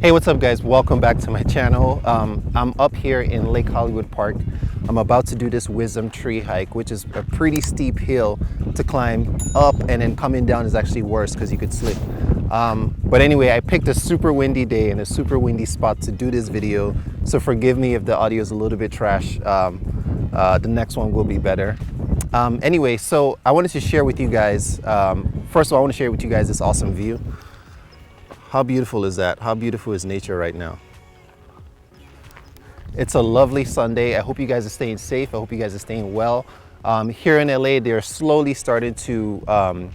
Hey, what's up guys? Welcome back to my channel. I'm up here in Lake Hollywood Park. I'm about to do this wisdom tree hike, which is a pretty steep hill to climb up, and then coming down is actually worse because you could slip. But anyway, I picked a super windy day and a super windy spot to do this video. So forgive me if the audio is a little bit trash. The next one will be better. Anyway, so I wanted to share with you guys, first of all, I want to share with you guys this awesome view. How beautiful is that? How beautiful is nature right now? It's a lovely Sunday. I hope you guys are staying safe. I hope you guys are staying well. Here in LA, they're slowly starting to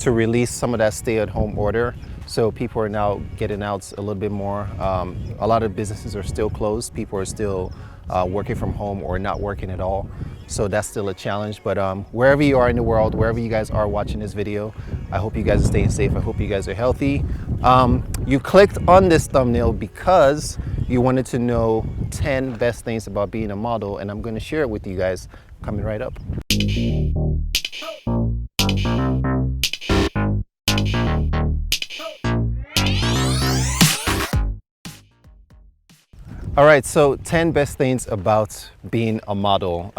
release some of that stay-at-home order. So people are now getting out a little bit more. A lot of businesses are still closed. People are still working from home or not working at all. So that's still a challenge. But wherever you are in the world, wherever you guys are watching this video, I hope you guys are staying safe. I hope you guys are healthy. You clicked on this thumbnail because you wanted to know 10 best things about being a model, and I'm going to share it with you guys coming right up. All right, so 10 best things about being a model.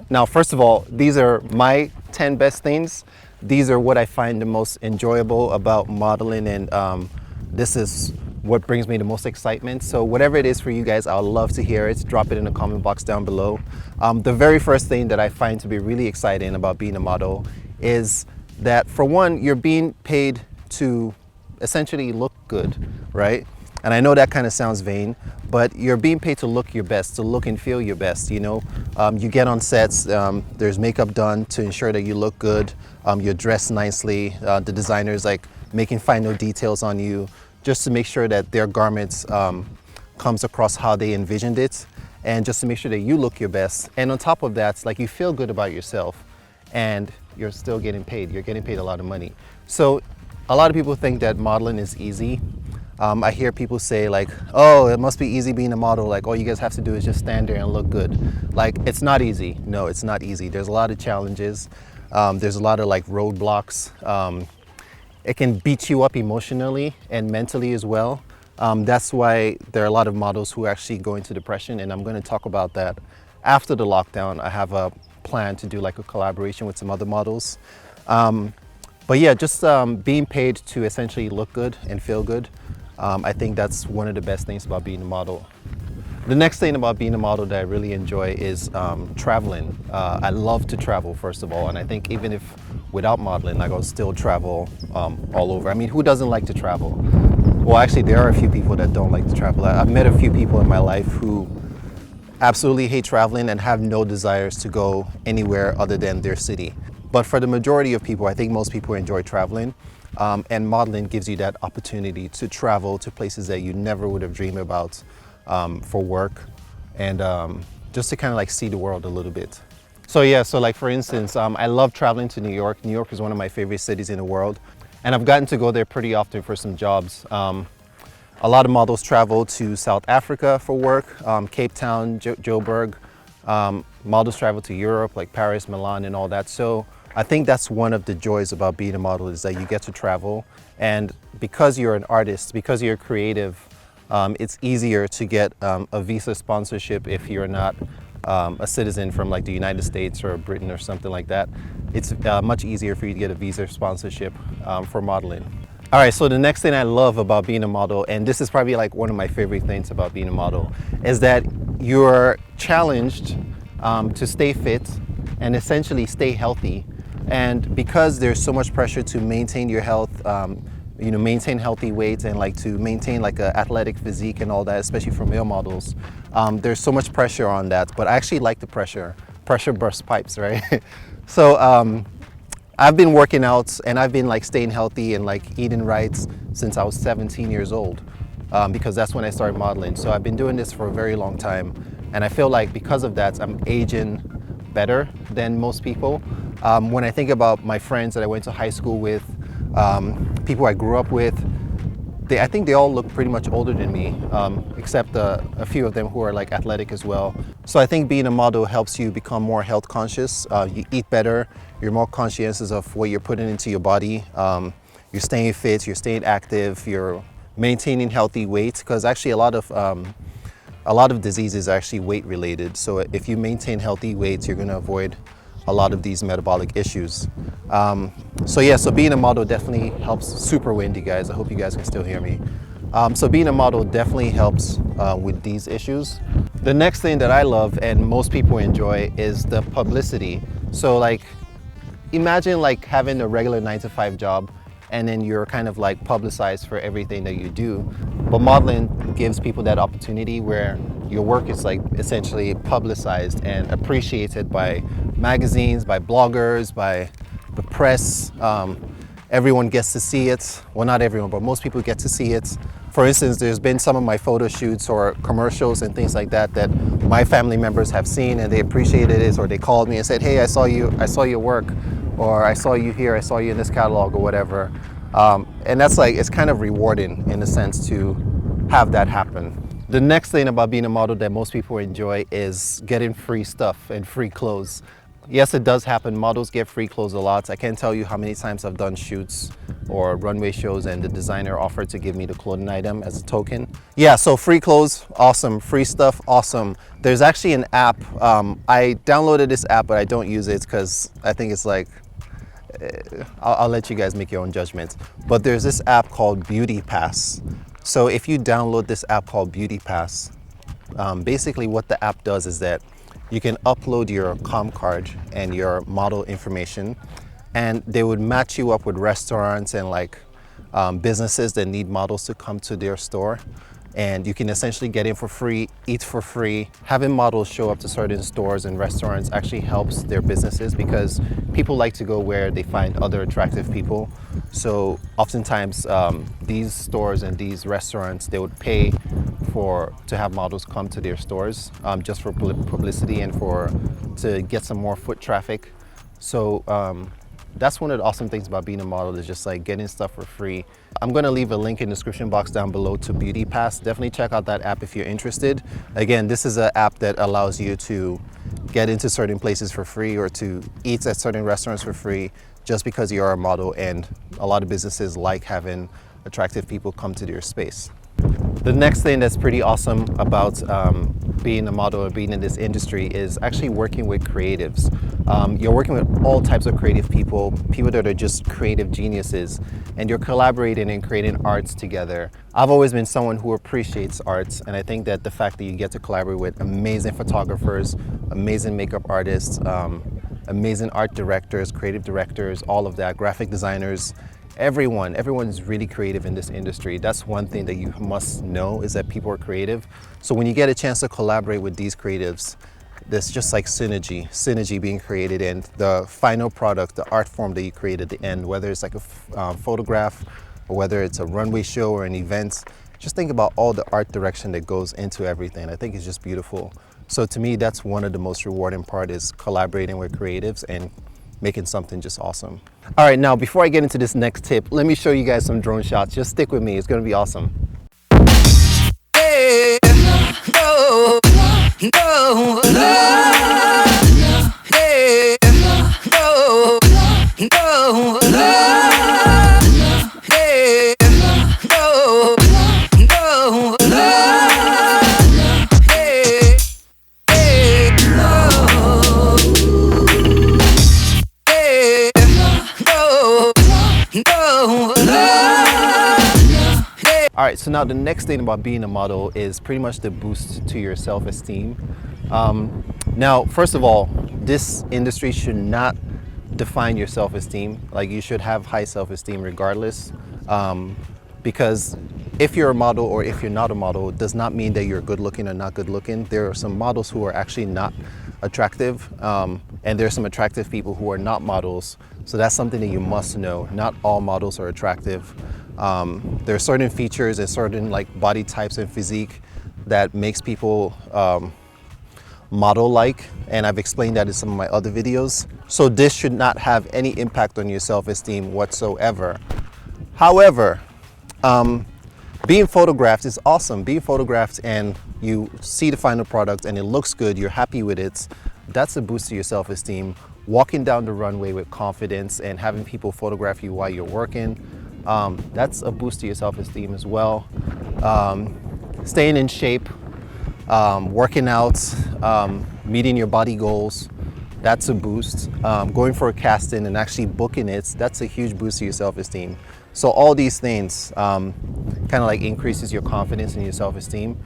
Now, first of all, these are my 10 best things. These are what I find the most enjoyable about modeling, and this is what brings me the most excitement. So whatever it is for you guys, I'd love to hear it. Drop it in the comment box down below. The very first thing that I find to be really exciting about being a model is that, for one, you're being paid to essentially look good, right? And I know that kind of sounds vain, but you're being paid to look your best, to look and feel your best, you know? You get on sets, there's makeup done to ensure that you look good, you're dressed nicely, the designer's like making final details on you just to make sure that their garments comes across how they envisioned it, and just to make sure that you look your best. And on top of that, it's like you feel good about yourself and you're still getting paid. You're getting paid a lot of money. So a lot of people think that modeling is easy. I hear people say like, oh, it must be easy being a model. Like, all you guys have to do is just stand there and look good. Like, it's not easy. No, it's not easy. There's a lot of challenges. There's a lot of like roadblocks. It can beat you up emotionally and mentally as well. That's why there are a lot of models who actually go into depression, and I'm going to talk about that after the lockdown. I have a plan to do like a collaboration with some other models. But yeah, just being paid to essentially look good and feel good. I think that's one of the best things about being a model. The next thing about being a model that I really enjoy is traveling. I love to travel, first of all, and I think even if without modeling, I will still travel all over. I mean, who doesn't like to travel? Well, actually, there are a few people that don't like to travel. I've met a few people in my life who absolutely hate traveling and have no desires to go anywhere other than their city. But for the majority of people, I think most people enjoy traveling. And modeling gives you that opportunity to travel to places that you never would have dreamed about for work, and just to kind of like see the world a little bit. So yeah, so like for instance, I love traveling to New York. New York is one of my favorite cities in the world, and I've gotten to go there pretty often for some jobs. A lot of models travel to South Africa for work, Cape Town, Joburg. Models travel to Europe, like Paris, Milan, and all that. So I think that's one of the joys about being a model, is that you get to travel, and because you're an artist, because you're creative, it's easier to get a visa sponsorship if you're not a citizen from like the United States or Britain or something like that. It's much easier for you to get a visa sponsorship for modeling. All right, so the next thing I love about being a model, and this is probably like one of my favorite things about being a model, is that you're challenged to stay fit and essentially stay healthy. And because there's so much pressure to maintain your health, you know, maintain healthy weight, and like to maintain like an athletic physique and all that, especially for male models, there's so much pressure on that. But I actually like the pressure. Pressure bursts pipes, right? So I've been working out, and I've been like staying healthy and like eating right since I was 17 years old, because that's when I started modeling. So I've been doing this for a very long time, and I feel like because of that, I'm aging better than most people. When I think about my friends that I went to high school with, people I grew up with, I think they all look pretty much older than me, except a few of them who are like athletic as well. So I think being a model helps you become more health conscious. You eat better, you're more conscientious of what you're putting into your body. You're staying fit, you're staying active, you're maintaining healthy weight, because actually a lot of diseases are actually weight related. So if you maintain healthy weights, you're going to avoid a lot of these metabolic issues. So yeah, so being a model definitely helps. Super windy, guys. I hope you guys can still hear me. So being a model definitely helps with these issues. The next thing that I love and most people enjoy is the publicity. So like, imagine like having a regular 9-to-5 job and then you're kind of like publicized for everything that you do. But modeling gives people that opportunity where your work is like essentially publicized and appreciated by magazines, by bloggers, by the press. Everyone gets to see it. Well, not everyone, but most people get to see it. For instance, there's been some of my photo shoots or commercials and things like that that my family members have seen and they appreciated it, or they called me and said, hey, I saw your work, or I saw you here, I saw you in this catalog or whatever. And that's like, it's kind of rewarding in a sense to have that happen. The next thing about being a model that most people enjoy is getting free stuff and free clothes. Yes, it does happen. Models get free clothes a lot. I can't tell you how many times I've done shoots or runway shows and the designer offered to give me the clothing item as a token. Yeah, so free clothes, awesome. Free stuff, awesome. There's actually an app. I downloaded this app, but I don't use it because I think it's like, I'll let you guys make your own judgments. But there's this app called Beauty Pass. So if you download this app called Beauty Pass, basically what the app does is that you can upload your comm card and your model information, and they would match you up with restaurants and like businesses that need models to come to their store. And you can essentially get in for free, eat for free. Having models show up to certain stores and restaurants actually helps their businesses because people like to go where they find other attractive people. So oftentimes these stores and these restaurants, they would pay to have models come to their stores just for publicity and to get some more foot traffic. So that's one of the awesome things about being a model, is just like getting stuff for free. I'm gonna leave a link in the description box down below to Beauty Pass. Definitely check out that app if you're interested. Again, this is an app that allows you to get into certain places for free or to eat at certain restaurants for free just because you're a model, and a lot of businesses like having attractive people come to their space. The next thing that's pretty awesome about being a model or being in this industry is actually working with creatives. You're working with all types of creative people that are just creative geniuses, and you're collaborating and creating arts together. I've always been someone who appreciates arts, and I think that the fact that you get to collaborate with amazing photographers, amazing makeup artists, amazing art directors, creative directors, all of that, graphic designers, everyone's really creative in this industry. That's one thing that you must know, is that people are creative. So when you get a chance to collaborate with these creatives, there's just like synergy being created, and the final product, the art form that you create at the end, whether it's like a photograph or whether it's a runway show or an event, just think about all the art direction that goes into everything. I think it's just beautiful. So to me, that's one of the most rewarding part, is collaborating with creatives and making something just awesome. All right, now before I get into this next tip, let me show you guys some drone shots. Just stick with me, it's gonna be awesome. Hey, no, no, no, hey, no, no, no, hey, no, no, no, hey, hey, no. All right, so now the next thing about being a model is pretty much the boost to your self-esteem. Now, first of all, this industry should not define your self-esteem. Like, you should have high self-esteem regardless, because if you're a model or if you're not a model, it does not mean that you're good looking or not good looking. There are some models who are actually not attractive, and there are some attractive people who are not models. So that's something that you must know. Not all models are attractive. There are certain features and certain like body types and physique that makes people model-like, and I've explained that in some of my other videos. So this should not have any impact on your self-esteem whatsoever. However, being photographed is awesome. Being photographed and you see the final product and it looks good, you're happy with it, that's a boost to your self-esteem. Walking down the runway with confidence and having people photograph you while you're working, That's a boost to your self-esteem as well. Staying in shape, working out, meeting your body goals, that's a boost. Going for a casting and actually booking it, that's a huge boost to your self-esteem. So all these things kind of like increases your confidence and your self-esteem.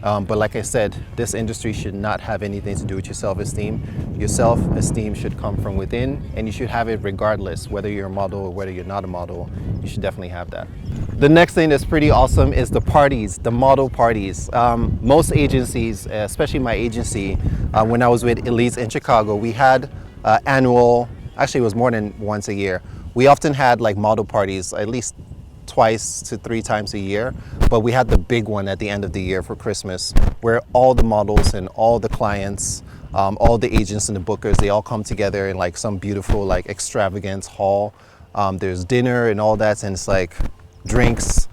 But like I said, this industry should not have anything to do with your self-esteem. Your self-esteem should come from within, and you should have it regardless, whether you're a model or whether you're not a model. You should definitely have that. The next thing that's pretty awesome is the parties, the model parties. Most agencies, especially my agency, when I was with Elites in Chicago, we had annual, actually it was more than once a year. We often had like model parties, at least twice to 3 times a year, but we had the big one at the end of the year for Christmas, where all the models and all the clients, all the agents and the bookers, they all come together in like some beautiful like extravagance hall. There's dinner and all that, and it's like drinks,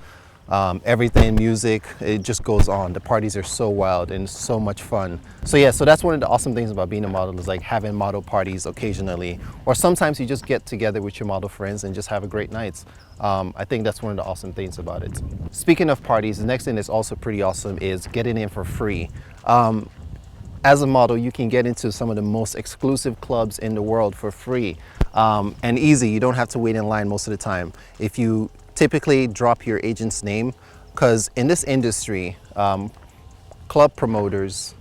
everything, music, it just goes on. The parties are so wild and so much fun. So yeah, so that's one of the awesome things about being a model, is like having model parties occasionally, or sometimes you just get together with your model friends and just have a great night. I think that's one of the awesome things about it. Speaking of parties, the next thing that's also pretty awesome is getting in for free. As a model, you can get into some of the most exclusive clubs in the world for free, and easy. You don't have to wait in line most of the time. If you typically drop your agent's name, because in this industry, club promoters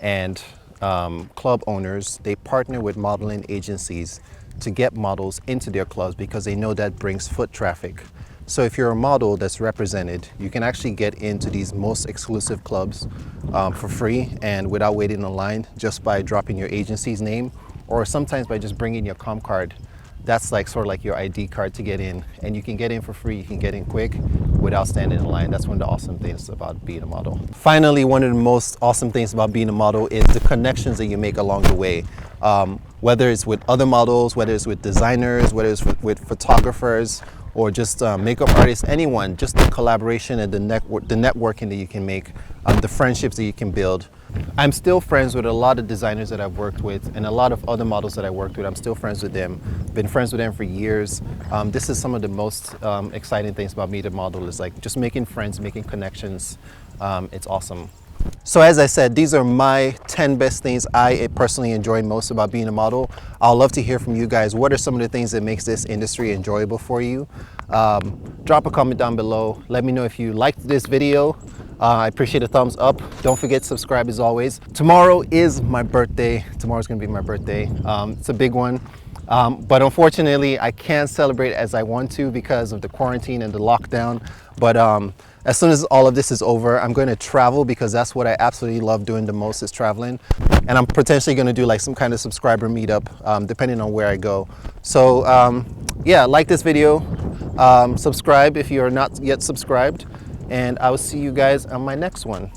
and club owners, they partner with modeling agencies to get models into their clubs because they know that brings foot traffic. So if you're a model that's represented, you can actually get into these most exclusive clubs for free and without waiting in line, just by dropping your agency's name, or sometimes by just bringing your comp card. That's like sort of like your ID card to get in, and you can get in for free. You can get in quick without standing in line. That's one of the awesome things about being a model. Finally, one of the most awesome things about being a model is the connections that you make along the way. Whether it's with other models, whether it's with designers, whether it's with photographers, or just makeup artists, anyone, just the collaboration and the networking that you can make, the friendships that you can build. I'm still friends with a lot of designers that I've worked with, and a lot of other models that I worked with. I'm still friends with them, been friends with them for years. This is some of the most exciting things about me, the model, is like just making friends, making connections. It's awesome. So as I said, these are my 10 best things I personally enjoy most about being a model. I'd love to hear from you guys. What are some of the things that makes this industry enjoyable for you? Drop a comment down below. Let me know if you liked this video. I appreciate a thumbs up. Don't forget to subscribe as always. Tomorrow is my birthday. Tomorrow's gonna be my birthday. It's a big one. But unfortunately, I can't celebrate as I want to because of the quarantine and the lockdown. But as soon as all of this is over, I'm going to travel, because that's what I absolutely love doing the most, is traveling. And I'm potentially going to do like some kind of subscriber meetup, depending on where I go. So yeah, like this video, subscribe if you're not yet subscribed, and I will see you guys on my next one.